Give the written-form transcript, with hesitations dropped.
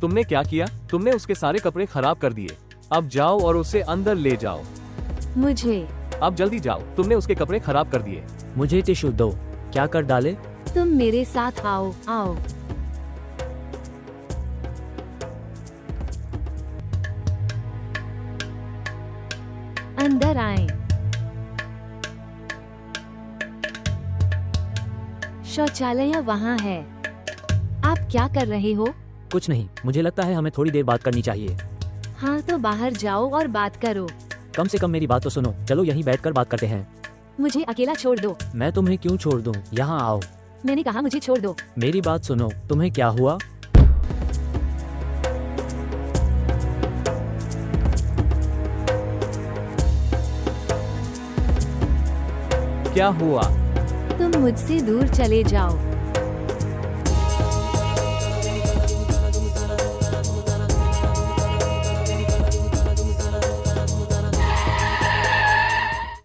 तुमने क्या किया? तुमने उसके सारे कपड़े खराब कर दिए। अब जाओ और उसे अंदर ले जाओ। मुझे। अब जल्दी जाओ, तुमने उसके कपड़े खराब कर दिए। मुझे टिश्यू दो। क्या कर डाले? तुम मेरे साथ आओ आओ। अंदर आए। शौचालय वहाँ है। आप क्या कर रहे हो? कुछ नहीं, मुझे लगता है हमें थोड़ी देर बात करनी चाहिए। हाँ तो बाहर जाओ और बात करो। कम से कम मेरी बात तो सुनो। चलो यहीं बैठकर बात करते हैं। मुझे अकेला छोड़ दो। मैं तुम्हें क्यों छोड़ दूं? यहाँ आओ। मैंने कहा मुझे छोड़ दो। मेरी बात सुनो। तुम्हें क्या हुआ? क्या हुआ? तुम मुझसे दूर चले जाओ।